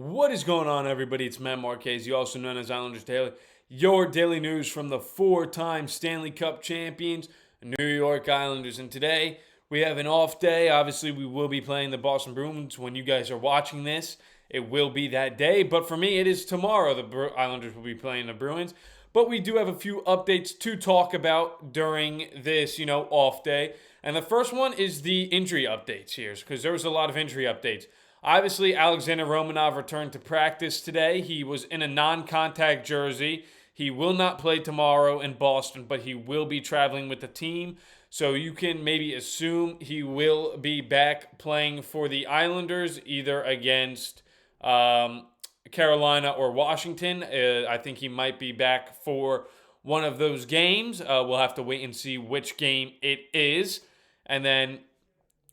What is going on, everybody? It's Matt Marchese, also known as Islanders Daily. Your daily news from the four-time Stanley Cup champions, New York Islanders. And today, we have an off day. Obviously, we will be playing the Boston Bruins when you guys are watching this. It will be that day. But for me, it is tomorrow. The Islanders will be playing the Bruins. But we do have a few updates to talk about during this, off day. And the first one is the injury updates here, because there was a lot of injury updates. Obviously, Alexander Romanov returned to practice today. He was in a non-contact jersey. He will not play tomorrow in Boston, but he will be traveling with the team. So you can maybe assume he will be back playing for the Islanders, either against Carolina or Washington. I think he might be back for one of those games. We'll have to wait and see which game it is. And then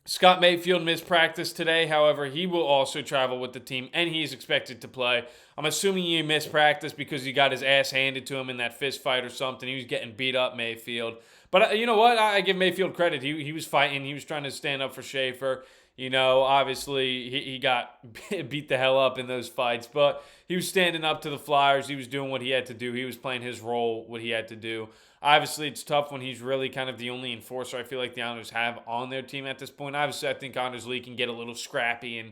Scott Mayfield missed practice today. However, he will also travel with the team, and he is expected to play. I'm assuming he missed practice because he got his ass handed to him in that fist fight or something. He was getting beat up, Mayfield. But you know what? I give Mayfield credit. He was fighting. He was trying to stand up for Schaefer. Obviously, he got beat the hell up in those fights. But he was standing up to the Flyers. He was doing what he had to do. He was playing his role, what he had to do. Obviously, it's tough when he's really kind of the only enforcer I feel like the Islanders have on their team at this point. Obviously, I think Anders Lee can get a little scrappy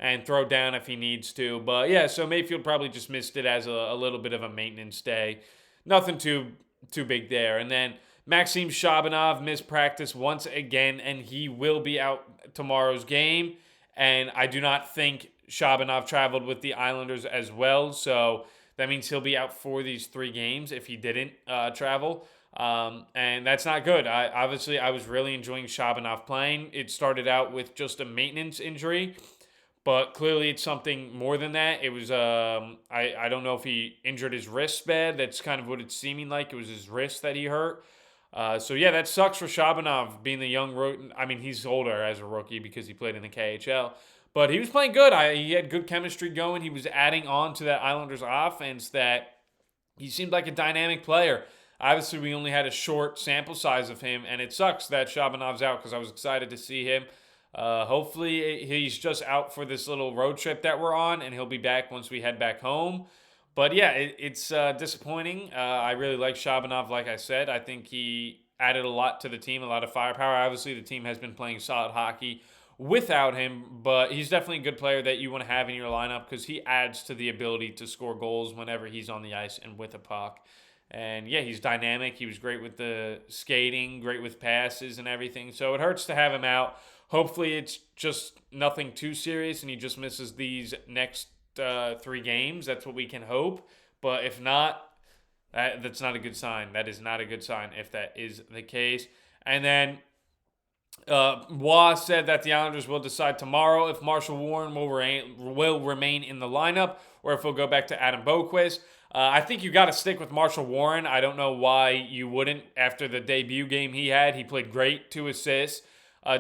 and throw down if he needs to. But yeah, so Mayfield probably just missed it as a little bit of a maintenance day. Nothing too big there. And then Maxim Shabanov missed practice once again, and he will be out tomorrow's game. And I do not think Shabanov traveled with the Islanders as well, so that means he'll be out for these 3 games if he didn't travel. And that's not good. I was really enjoying Shabanov playing. It started out with just a maintenance injury, but clearly it's something more than that. It was, I don't know if he injured his wrist bad. That's kind of what it's seeming like. It was his wrist that he hurt. So yeah, that sucks for Shabanov being the young rookie. I mean, he's older as a rookie because he played in the KHL. But he was playing good. He had good chemistry going. He was adding on to that Islanders offense that he seemed like a dynamic player. Obviously, we only had a short sample size of him, and it sucks that Shabanov's out because I was excited to see him. Hopefully, he's just out for this little road trip that we're on, and he'll be back once we head back home. But yeah, it's disappointing. I really like Shabanov, like I said. I think he added a lot to the team, a lot of firepower. Obviously, the team has been playing solid hockey without him, but he's definitely a good player that you want to have in your lineup because he adds to the ability to score goals whenever he's on the ice and with a puck. And yeah, he's dynamic. He was great with the skating, great with passes and everything. So it hurts to have him out. Hopefully it's just nothing too serious and he just misses these next 3 games. That's what we can hope. But if not, that's not a good sign. That is not a good sign if that is the case. And then Waugh said that the Islanders will decide tomorrow if Marshall Warren will remain in the lineup or if he'll go back to Adam Boqvist. I think you got to stick with Marshall Warren. I don't know why you wouldn't after the debut game he had. He played great, 2 assists.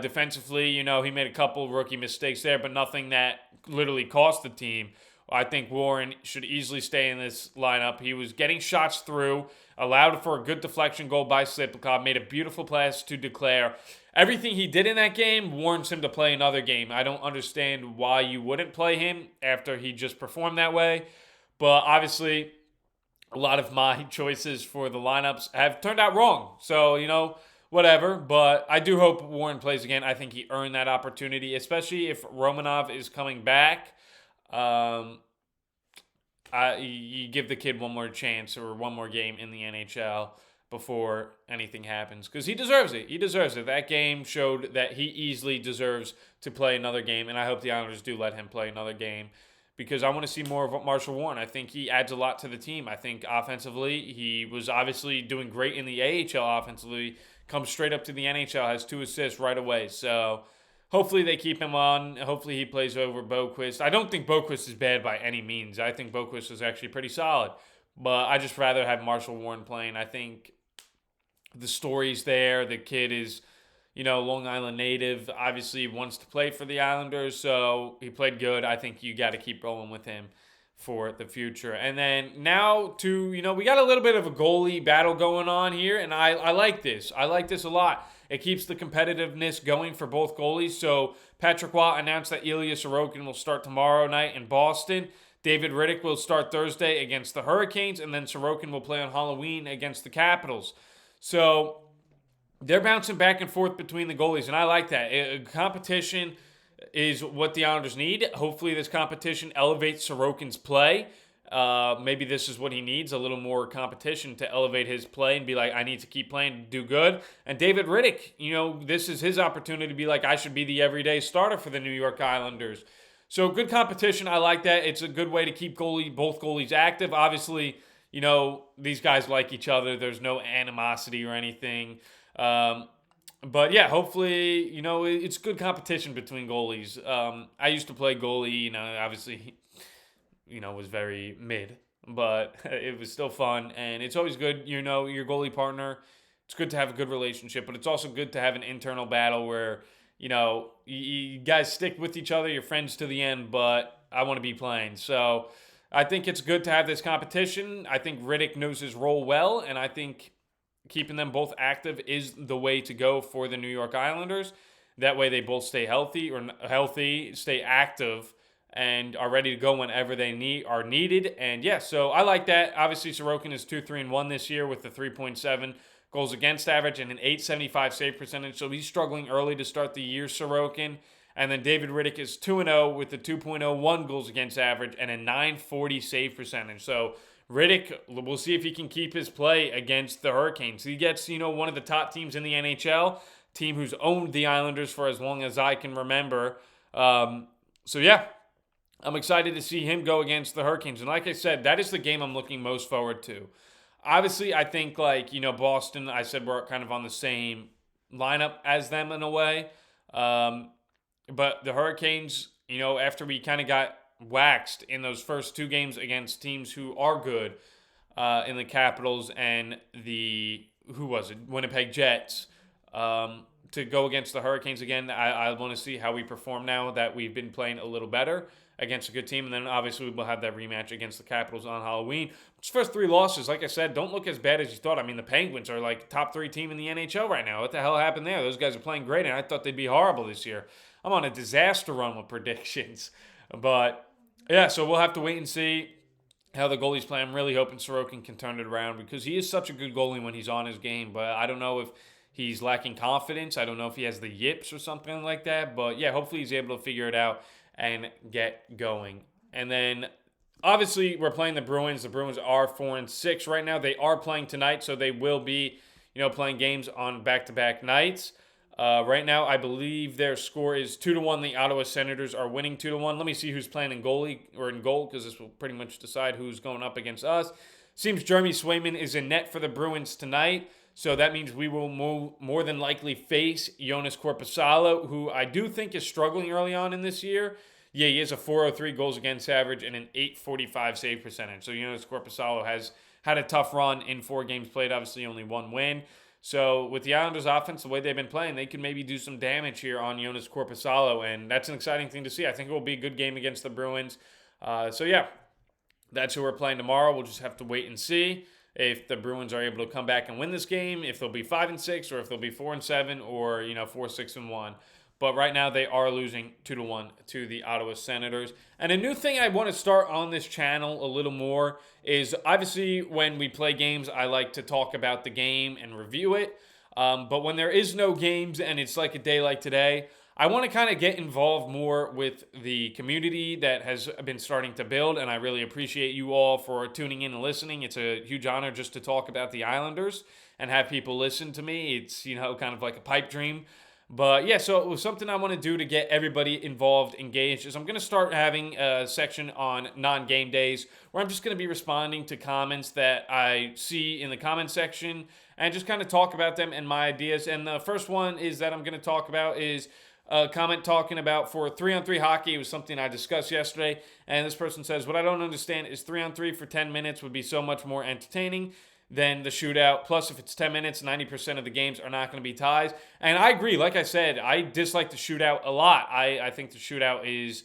Defensively, he made a couple rookie mistakes there, but nothing that literally cost the team. I think Warren should easily stay in this lineup. He was getting shots through, allowed for a good deflection goal by Slipkov, made a beautiful pass to Declare. Everything he did in that game warrants him to play another game. I don't understand why you wouldn't play him after he just performed that way. But obviously, a lot of my choices for the lineups have turned out wrong. So, whatever. But I do hope Warren plays again. I think he earned that opportunity, especially if Romanov is coming back. You give the kid one more chance or one more game in the NHL before anything happens because he deserves it. He deserves it. That game showed that he easily deserves to play another game, and I hope the Islanders do let him play another game because I want to see more of Marshall Warren. I think he adds a lot to the team. I think offensively, he was obviously doing great in the AHL offensively, comes straight up to the NHL, has 2 assists right away. So hopefully they keep him on. Hopefully he plays over Boqvist. I don't think Boqvist is bad by any means. I think Boqvist is actually pretty solid. But I just rather have Marshall Warren playing. I think the story's there. The kid is, Long Island native. Obviously wants to play for the Islanders. So he played good. I think you got to keep rolling with him for the future. And then now we got a little bit of a goalie battle going on here. And I like this. I like this a lot. It keeps the competitiveness going for both goalies. So Patrick Waugh announced that Ilya Sorokin will start tomorrow night in Boston. David Riddick will start Thursday against the Hurricanes, and then Sorokin will play on Halloween against the Capitals. So they're bouncing back and forth between the goalies, and I like that. Competition is what the Islanders need. Hopefully this competition elevates Sorokin's play. Maybe this is what he needs, a little more competition to elevate his play and be like, I need to keep playing to do good. And David Riddick, this is his opportunity to be like, I should be the everyday starter for the New York Islanders. So good competition. I like that. It's a good way to keep both goalies active. Obviously, these guys like each other. There's no animosity or anything. But yeah, hopefully, it's good competition between goalies. I used to play goalie, obviously, was very mid, but it was still fun. And it's always good, your goalie partner. It's good to have a good relationship, but it's also good to have an internal battle where, you guys stick with each other, you're friends to the end, but I want to be playing. So I think it's good to have this competition. I think Riddick knows his role well, and I think keeping them both active is the way to go for the New York Islanders. That way they both stay healthy, stay active, and are ready to go whenever they are needed. And yeah, so I like that. Obviously, Sorokin is 2-3-1 this year with the 3.7 goals against average and an 875 save percentage. So he's struggling early to start the year, Sorokin. And then David Riddick is 2-0 with the 2.01 goals against average and a 940 save percentage. So Riddick, we'll see if he can keep his play against the Hurricanes. He gets, one of the top teams in the NHL, team who's owned the Islanders for as long as I can remember. So yeah, I'm excited to see him go against the Hurricanes. And like I said, that is the game I'm looking most forward to. Obviously, I think Boston, I said we're kind of on the same lineup as them in a way. But the Hurricanes, after we kind of got waxed in those first two games against teams who are good in the Capitals and the, Winnipeg Jets, to go against the Hurricanes again, I want to see how we perform now that we've been playing a little better against a good team. And then obviously we'll have that rematch against the Capitals on Halloween. First three losses, like I said, don't look as bad as you thought. I mean, the Penguins are like top 3 team in the NHL right now. What the hell happened there? Those guys are playing great, and I thought they'd be horrible this year. I'm on a disaster run with predictions. But yeah, so we'll have to wait and see how the goalies play. I'm really hoping Sorokin can turn it around because he is such a good goalie when he's on his game. But I don't know if he's lacking confidence. I don't know if he has the yips or something like that. But yeah, hopefully he's able to figure it out and get going. And then obviously we're playing the Bruins. The Bruins are 4-6 right now. They are playing tonight, so they will be, playing games on back-to-back nights. Right now, I believe their score is 2-1. The Ottawa Senators are winning 2-1. Let me see who's playing in goal, because this will pretty much decide who's going up against us. Seems Jeremy Swayman is in net for the Bruins tonight, so that means we will more than likely face Jonas Korpisalo, who I do think is struggling early on in this year. Yeah, he has a 403 goals against average and an 845 save percentage. So Jonas Korpisalo has had a tough run in 4 games played, obviously only 1 win. So with the Islanders' offense, the way they've been playing, they can maybe do some damage here on Jonas Korpisalo, and that's an exciting thing to see. I think it will be a good game against the Bruins. So yeah, that's who we're playing tomorrow. We'll just have to wait and see if the Bruins are able to come back and win this game, if they'll be 5-6, or if they'll be 4-7, or 4-6-1. But right now they are losing 2-1 to the Ottawa Senators. And a new thing I want to start on this channel a little more is obviously when we play games, I like to talk about the game and review it. But when there is no games and it's like a day like today, I want to kind of get involved more with the community that has been starting to build. And I really appreciate you all for tuning in and listening. It's a huge honor just to talk about the Islanders and have people listen to me. It's, kind of like a pipe dream. But yeah, so it was something I want to do to get everybody involved, engaged, is I'm going to start having a section on non-game days where I'm just going to be responding to comments that I see in the comment section and just kind of talk about them and my ideas. And the first one is that I'm going to talk about is a comment talking about for 3-on-3 hockey. It was something I discussed yesterday. And this person says, what I don't understand is 3-on-3 for 10 minutes would be so much more entertaining than the shootout. Plus, if it's 10 minutes, 90% of the games are not going to be ties. And I agree. Like I said, I dislike the shootout a lot. I think the shootout is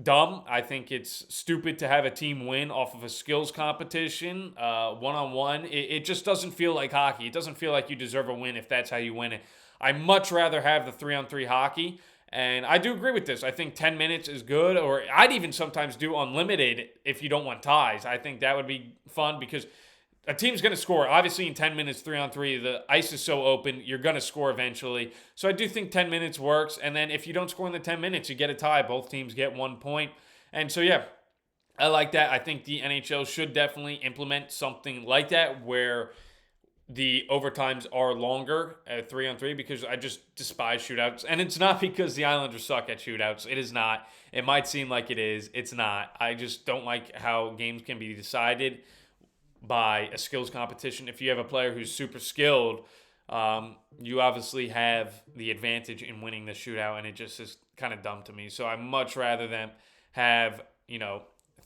dumb. I think it's stupid to have a team win off of a skills competition, one-on-one. It just doesn't feel like hockey. It doesn't feel like you deserve a win if that's how you win it. I much rather have the 3-on-3 hockey. And I do agree with this. I think 10 minutes is good, or I'd even sometimes do unlimited if you don't want ties. I think that would be fun because a team's going to score. Obviously, in 10 minutes, 3-on-3, the ice is so open, you're going to score eventually. So I do think 10 minutes works. And then if you don't score in the 10 minutes, you get a tie. Both teams get 1 point. And so, yeah, I like that. I think the NHL should definitely implement something like that where the overtimes are longer at 3-on-3 because I just despise shootouts. And it's not because the Islanders suck at shootouts. It is not. It might seem like it is. It's not. I just don't like how games can be decided by a skills competition. If you have a player who's super skilled, you obviously have the advantage in winning the shootout, and it just is kind of dumb to me. So I much rather them have,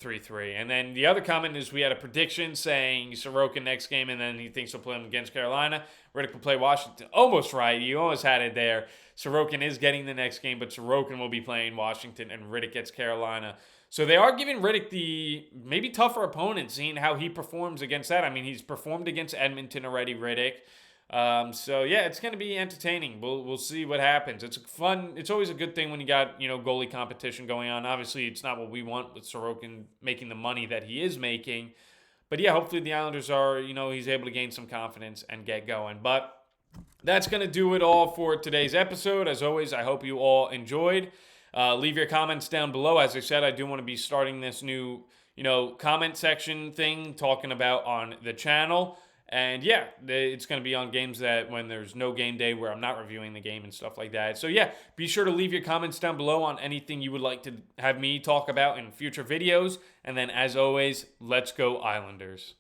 3-3. And then the other comment is we had a prediction saying Sorokin next game, and then he thinks he'll play him against Carolina. Riddick will play Washington. Almost right. You almost had it there. Sorokin is getting the next game, but Sorokin will be playing Washington, and Riddick gets Carolina. So they are giving Riddick the maybe tougher opponent, seeing how he performs against that. I mean, he's performed against Edmonton already, Riddick. So yeah, it's going to be entertaining. We'll see what happens. It's fun. It's always a good thing when you got goalie competition going on. Obviously, it's not what we want with Sorokin making the money that he is making, but yeah, hopefully the Islanders are he's able to gain some confidence and get going. But that's going to do it all for today's episode. As always, I hope you all enjoyed. Leave your comments down below. As I said, I do want to be starting this new comment section thing talking about on the channel. And yeah, it's going to be on games that when there's no game day where I'm not reviewing the game and stuff like that. So yeah, be sure to leave your comments down below on anything you would like to have me talk about in future videos. And then as always, let's go Islanders.